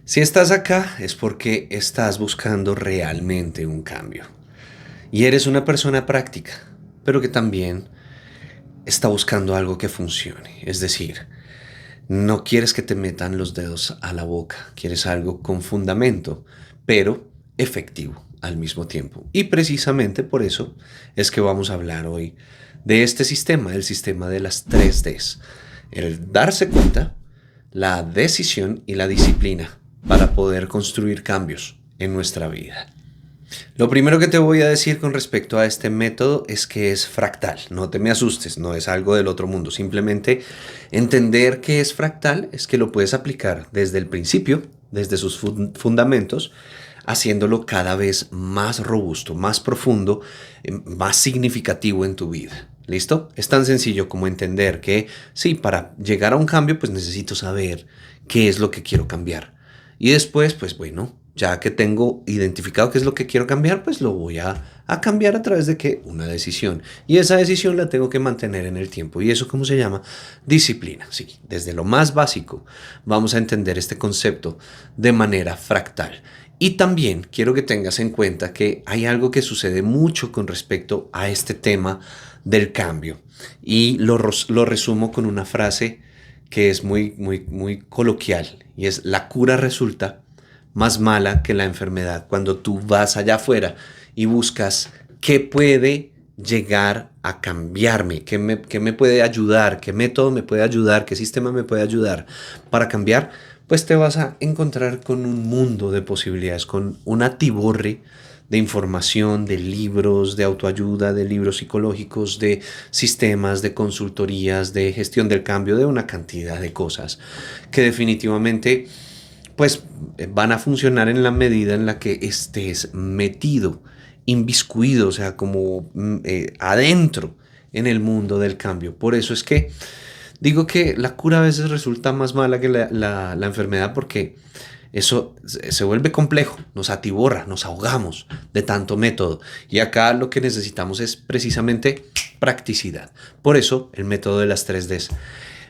Si estás acá es porque estás buscando realmente un cambio. Y eres una persona práctica, pero que también está buscando algo que funcione. Es decir, no quieres que te metan los dedos a la boca, quieres algo con fundamento, pero efectivo al mismo tiempo. Y precisamente por eso es que vamos a hablar hoy de este sistema, el sistema de las 3Ds. El darse cuenta, la decisión y la disciplina para poder construir cambios en nuestra vida. Lo primero que te voy a decir con respecto a este método es que es fractal. No te me asustes, no es algo del otro mundo. Simplemente entender que es fractal es que lo puedes aplicar desde el principio, desde sus fundamentos, haciéndolo cada vez más robusto, más profundo, más significativo en tu vida. ¿Listo? Es tan sencillo como entender que sí, para llegar a un cambio, pues necesito saber qué es lo que quiero cambiar. Y después, pues bueno, ya que tengo identificado qué es lo que quiero cambiar, pues lo voy a cambiar a través de qué? Una decisión. Y esa decisión la tengo que mantener en el tiempo. ¿Y eso cómo se llama? Disciplina. Sí, desde lo más básico vamos a entender este concepto de manera fractal. Y también quiero que tengas en cuenta que hay algo que sucede mucho con respecto a este tema del cambio. Y lo resumo con una frase que es muy coloquial y es: la cura resulta más mala que la enfermedad. Cuando tú vas allá afuera y buscas qué puede llegar a cambiarme, qué me puede ayudar, qué método me puede ayudar, qué sistema me puede ayudar para cambiar, pues te vas a encontrar con un mundo de posibilidades, con una atiborre de información, de libros, de autoayuda, de libros psicológicos, de sistemas, de consultorías, de gestión del cambio, de una cantidad de cosas que definitivamente pues van a funcionar en la medida en la que estés metido, inviscuido, o sea, como adentro en el mundo del cambio. Por eso es que digo que la cura a veces resulta más mala que la enfermedad, porque eso se vuelve complejo, nos atiborra, nos ahogamos de tanto método. Y acá lo que necesitamos es precisamente practicidad. Por eso el método de las 3Ds.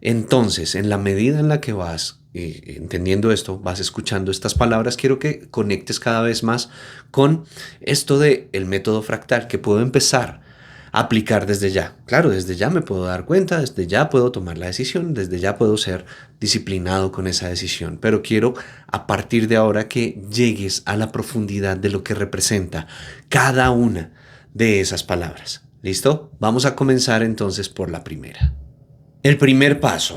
Entonces, en la medida en la que vas entendiendo esto, vas escuchando estas palabras, quiero que conectes cada vez más con esto de el método fractal que puedo empezar a aplicar desde ya. Claro, desde ya me puedo dar cuenta, desde ya puedo tomar la decisión, desde ya puedo ser disciplinado con esa decisión, pero quiero a partir de ahora que llegues a la profundidad de lo que representa cada una de esas palabras. ¿Listo? Vamos a comenzar entonces por la primera. El primer paso,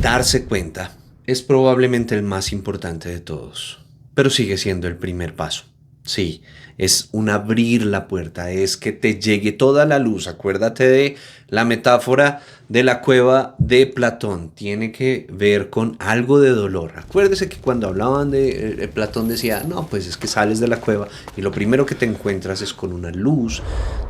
darse cuenta, es probablemente el más importante de todos, pero sigue siendo el primer paso. Sí, es un abrir la puerta, es que te llegue toda la luz. Acuérdate de la metáfora de la cueva de Platón. Tiene que ver con algo de dolor. Acuérdese que cuando hablaban de Platón decía, no, pues es que sales de la cueva y lo primero que te encuentras es con una luz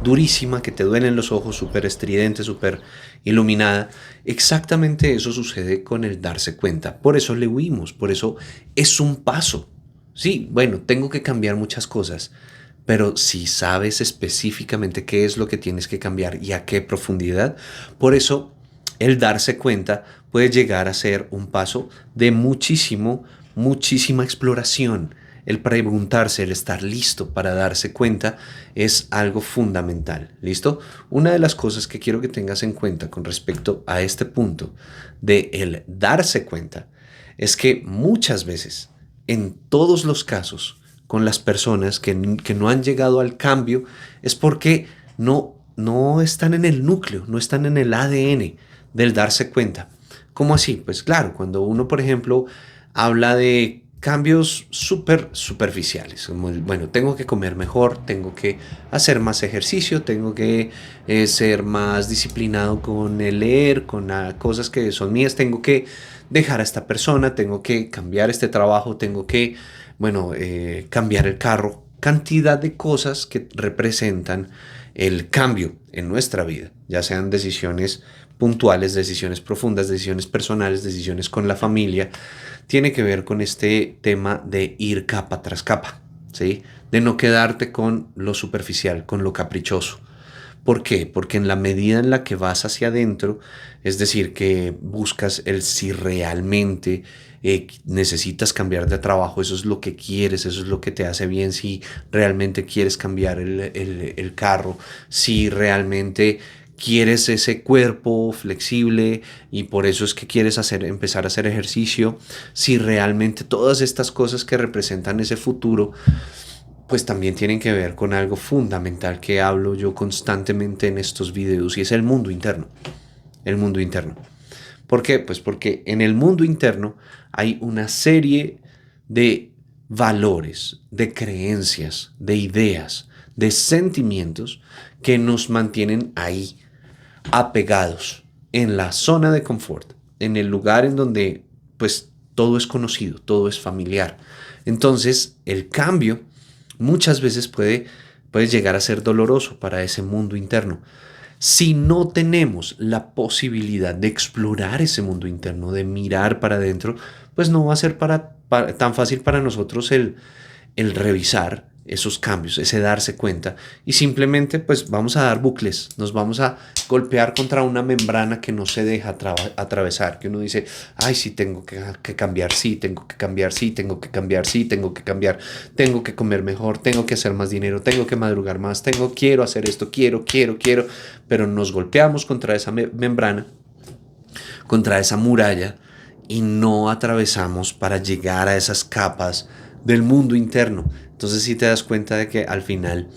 durísima que te duelen los ojos, súper estridente, súper iluminada. Exactamente eso sucede con el darse cuenta. Por eso le huimos, por eso es un paso. Sí, bueno, tengo que cambiar muchas cosas, pero si sabes específicamente qué es lo que tienes que cambiar y a qué profundidad, por eso el darse cuenta puede llegar a ser un paso de muchísima exploración. El preguntarse, el estar listo para darse cuenta es algo fundamental. ¿Listo? Una de las cosas que quiero que tengas en cuenta con respecto a este punto de el darse cuenta es que muchas veces, en todos los casos, con las personas que no han llegado al cambio, es porque no están en el núcleo, no están en el ADN del darse cuenta. ¿Cómo así? Pues claro, cuando uno, por ejemplo, habla de cambios súper superficiales, como, bueno, tengo que comer mejor, tengo que hacer más ejercicio, tengo que ser más disciplinado con el leer, con cosas que son mías, tengo que dejar a esta persona, tengo que cambiar este trabajo, tengo que, bueno, cambiar el carro, cantidad de cosas que representan el cambio en nuestra vida, ya sean decisiones puntuales, decisiones profundas, decisiones personales, decisiones con la familia, tiene que ver con este tema de ir capa tras capa, ¿sí? De no quedarte con lo superficial, con lo caprichoso. ¿Por qué? Porque en la medida en la que vas hacia adentro, es decir, que buscas el si realmente necesitas cambiar de trabajo, eso es lo que quieres, eso es lo que te hace bien, si realmente quieres cambiar el carro, si realmente quieres ese cuerpo flexible y por eso es que quieres empezar a hacer ejercicio, si realmente todas estas cosas que representan ese futuro pues también tienen que ver con algo fundamental que hablo yo constantemente en estos videos y es el mundo interno. El mundo interno. ¿Por qué? Pues porque en el mundo interno hay una serie de valores, de creencias, de ideas, de sentimientos que nos mantienen ahí, apegados, en la zona de confort, en el lugar en donde pues todo es conocido, todo es familiar. Entonces, el cambio muchas veces puede llegar a ser doloroso para ese mundo interno. Si no tenemos la posibilidad de explorar ese mundo interno, de mirar para adentro, pues no va a ser tan fácil para nosotros el revisar esos cambios, ese darse cuenta y simplemente pues vamos a dar bucles, nos vamos a golpear contra una membrana que no se deja atravesar, que uno dice, ay, sí, tengo que cambiar, sí, tengo que cambiar, sí, tengo que cambiar, sí, tengo que cambiar, tengo que comer mejor, tengo que hacer más dinero, tengo que madrugar más, quiero hacer esto, quiero, pero nos golpeamos contra esa membrana, contra esa muralla y no atravesamos para llegar a esas capas del mundo interno. Entonces sí te das cuenta de que al final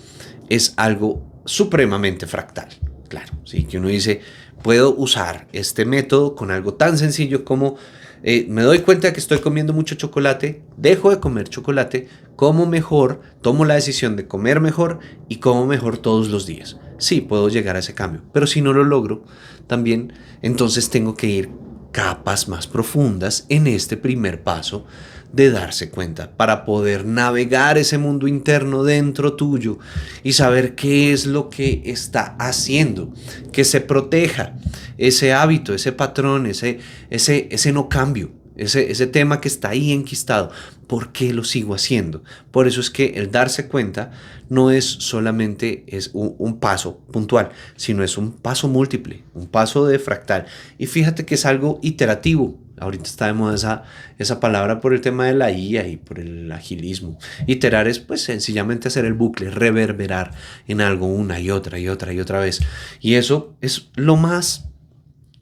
es algo supremamente fractal. Claro, sí, que uno dice, puedo usar este método con algo tan sencillo como me doy cuenta de que estoy comiendo mucho chocolate, dejo de comer chocolate, como mejor, tomo la decisión de comer mejor y como mejor todos los días. Sí, puedo llegar a ese cambio, pero si no lo logro, también entonces tengo que ir capas más profundas en este primer paso de darse cuenta para poder navegar ese mundo interno dentro tuyo y saber qué es lo que está haciendo, que se proteja ese hábito, ese patrón, ese no cambio, ese tema que está ahí enquistado. ¿Por qué lo sigo haciendo? Por eso es que el darse cuenta no es solamente un paso puntual, sino es un paso múltiple, un paso de fractal. Y fíjate que es algo iterativo. Ahorita está de moda esa palabra por el tema de la IA y por el agilismo. Iterar es pues sencillamente hacer el bucle, reverberar en algo una y otra y otra y otra vez. Y eso es lo más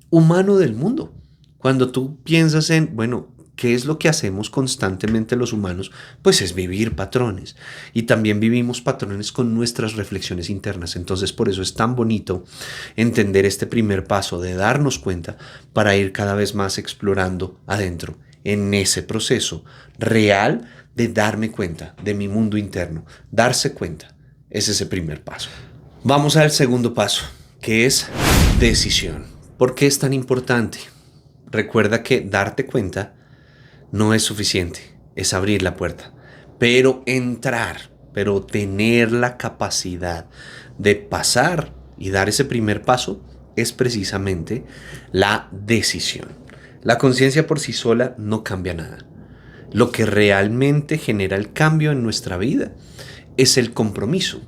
humano del mundo. Cuando tú piensas en, bueno, ¿qué es lo que hacemos constantemente los humanos? Pues es vivir patrones. Y también vivimos patrones con nuestras reflexiones internas. Entonces por eso es tan bonito entender este primer paso de darnos cuenta para ir cada vez más explorando adentro, en ese proceso real de darme cuenta de mi mundo interno. Darse cuenta es ese primer paso. Vamos al segundo paso, que es decisión. ¿Por qué es tan importante? Recuerda que darte cuenta no es suficiente, es abrir la puerta, pero entrar, pero tener la capacidad de pasar y dar ese primer paso es precisamente la decisión. La conciencia por sí sola no cambia nada. Lo que realmente genera el cambio en nuestra vida es el compromiso.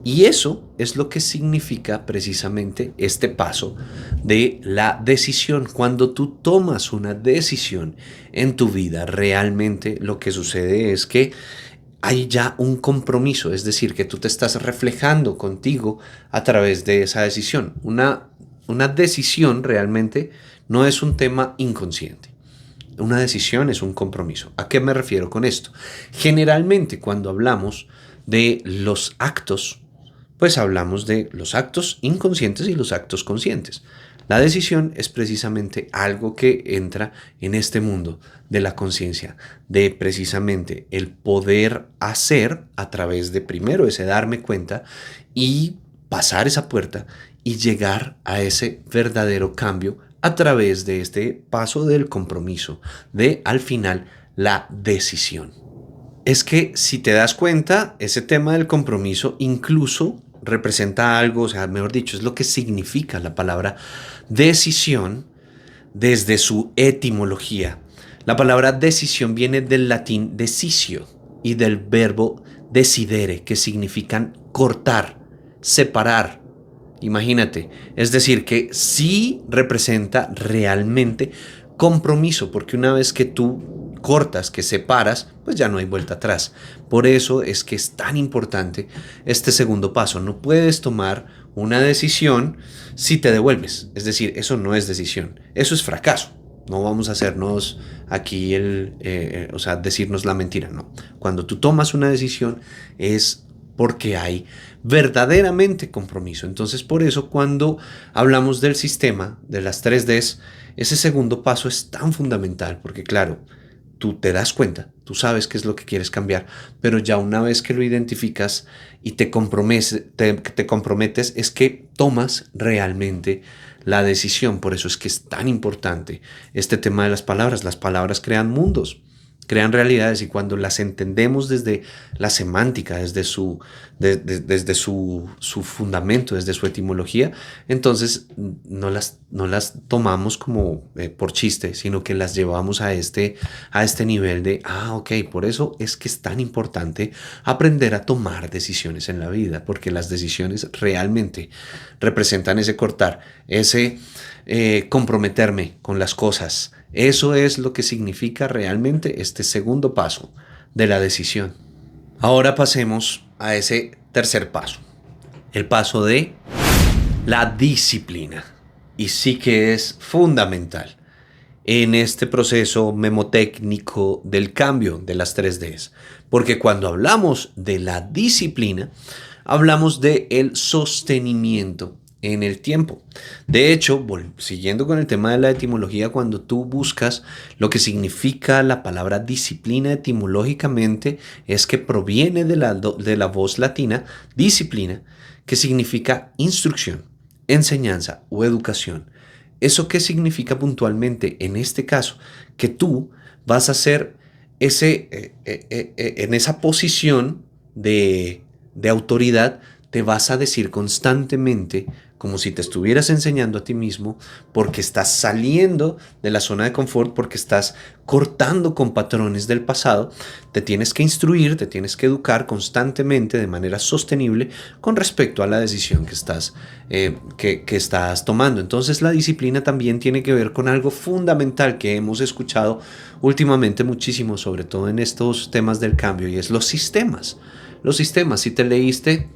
Y eso es lo que significa precisamente este paso de la decisión. Cuando tú tomas una decisión en tu vida, realmente lo que sucede es que hay ya un compromiso, es decir, que tú te estás reflejando contigo a través de esa decisión. Una decisión realmente no es un tema inconsciente. Una decisión es un compromiso. ¿A qué me refiero con esto? Generalmente cuando hablamos de los actos, pues hablamos de los actos inconscientes y los actos conscientes. La decisión es precisamente algo que entra en este mundo de la conciencia, de precisamente el poder hacer a través de primero ese darme cuenta y pasar esa puerta y llegar a ese verdadero cambio a través de este paso del compromiso, de al final la decisión. Es que si te das cuenta, ese tema del compromiso incluso representa algo, o sea, mejor dicho, es lo que significa la palabra decisión desde su etimología. La palabra decisión viene del latín decisio y del verbo decidere, que significan cortar, separar, Imagínate, es decir, que sí representa realmente compromiso, porque una vez que tú cortas, que separas, pues ya no hay vuelta atrás. Por eso es que es tan importante este segundo paso. No puedes tomar una decisión si te devuelves. Es decir, eso no es decisión, eso es fracaso. No vamos a hacernos aquí o sea, decirnos la mentira, no. Cuando tú tomas una decisión es porque hay verdaderamente compromiso. Entonces, por eso cuando hablamos del sistema, de las 3Ds, ese segundo paso es tan fundamental, porque claro, tú te das cuenta, tú sabes qué es lo que quieres cambiar, pero ya una vez que lo identificas y te comprometes, es que tomas realmente la decisión. Por eso es que es tan importante este tema de las palabras. Las palabras crean mundos, crean realidades, y cuando las entendemos desde la semántica, desde su fundamento, desde su etimología, entonces no las tomamos como por chiste, sino que las llevamos a este nivel de, ok, por eso es que es tan importante aprender a tomar decisiones en la vida, porque las decisiones realmente representan ese cortar, ese comprometerme con las cosas. Eso es lo que significa realmente este segundo paso de la decisión. Ahora pasemos a ese tercer paso, el paso de la disciplina. Y sí que es fundamental en este proceso memotécnico del cambio de las 3Ds, porque cuando hablamos de la disciplina, hablamos de el sostenimiento en el tiempo. De hecho, siguiendo con el tema de la etimología, cuando tú buscas lo que significa la palabra disciplina etimológicamente, es que proviene de la voz latina disciplina, que significa instrucción, enseñanza o educación. ¿Eso qué significa puntualmente? En este caso, que tú vas a ser en esa posición de autoridad, te vas a decir constantemente, como si te estuvieras enseñando a ti mismo, porque estás saliendo de la zona de confort, porque estás cortando con patrones del pasado. Te tienes que instruir, te tienes que educar constantemente de manera sostenible con respecto a la decisión que estás tomando. Entonces la disciplina también tiene que ver con algo fundamental que hemos escuchado últimamente muchísimo, sobre todo en estos temas del cambio, y es los sistemas. Los sistemas, si te leíste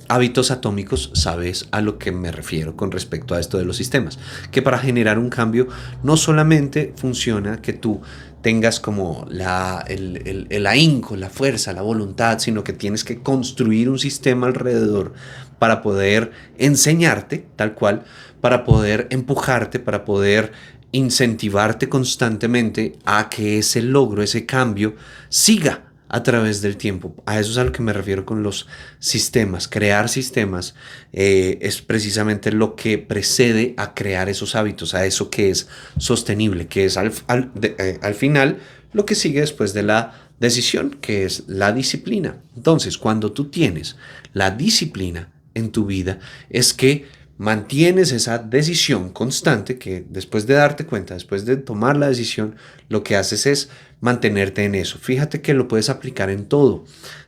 Hábitos Atómicos, sabes a lo que me refiero con respecto a esto de los sistemas, que para generar un cambio no solamente funciona que tú tengas como el ahínco, la fuerza, la voluntad, sino que tienes que construir un sistema alrededor para poder enseñarte tal cual, para poder empujarte, para poder incentivarte constantemente a que ese logro, ese cambio siga a través del tiempo. A eso es a lo que me refiero con los sistemas. Crear sistemas es precisamente lo que precede a crear esos hábitos, a eso que es sostenible, que es al final lo que sigue después de la decisión, que es la disciplina. Entonces, cuando tú tienes la disciplina en tu vida, es que mantienes esa decisión constante, que después de darte cuenta, después de tomar la decisión, lo que haces es mantenerte en eso. Fíjate que lo puedes aplicar en todo,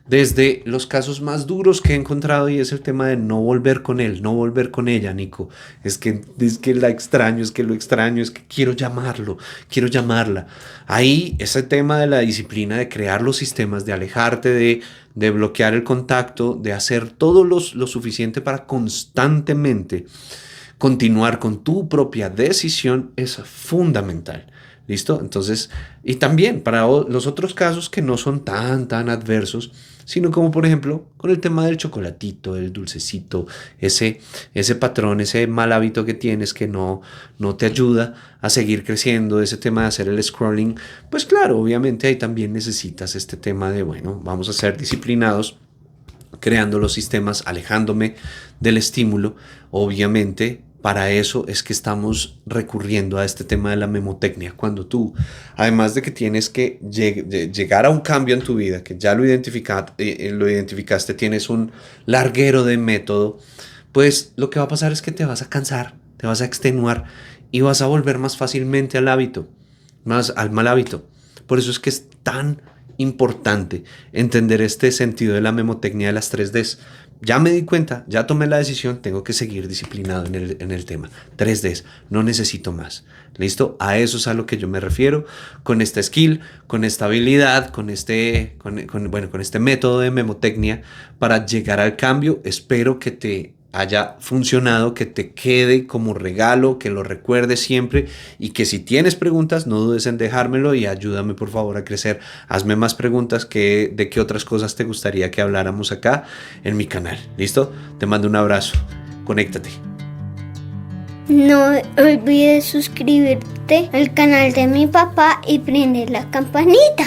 desde los casos más duros que he encontrado, y es el tema de no volver con él, no volver con ella, Nico. Es que la extraño, es que lo extraño, es que quiero llamarlo, quiero llamarla. Ahí ese tema de la disciplina, de crear los sistemas, de alejarte, de bloquear el contacto, de hacer todo lo suficiente para constantemente continuar con tu propia decisión, es fundamental. ¿Listo? Entonces, y también para los otros casos que no son tan adversos, sino como por ejemplo con el tema del chocolatito, del dulcecito, ese patrón, ese mal hábito que tienes que no te ayuda a seguir creciendo, ese tema de hacer el scrolling, pues claro, obviamente ahí también necesitas este tema de, bueno, vamos a ser disciplinados, creando los sistemas, alejándome del estímulo. Obviamente para eso es que estamos recurriendo a este tema de la memotecnia. Cuando tú, además de que tienes que llegar a un cambio en tu vida, que ya lo identificaste, tienes un larguero de método, pues lo que va a pasar es que te vas a cansar, te vas a extenuar y vas a volver más fácilmente al hábito, más al mal hábito. Por eso es que es tan importante entender este sentido de la memotecnia de las 3Ds. Ya me di cuenta, ya tomé la decisión, tengo que seguir disciplinado en el tema. 3Ds, no necesito más. ¿Listo? A eso es a lo que yo me refiero con esta skill, con esta habilidad, con este método de memotecnia para llegar al cambio. Espero que te haya funcionado, que te quede como regalo, que lo recuerdes siempre y que si tienes preguntas no dudes en dejármelo y ayúdame por favor a crecer. Hazme más preguntas de qué otras cosas te gustaría que habláramos acá en mi canal. ¿Listo? Te mando un abrazo. Conéctate. No olvides suscribirte al canal de mi papá y prender la campanita.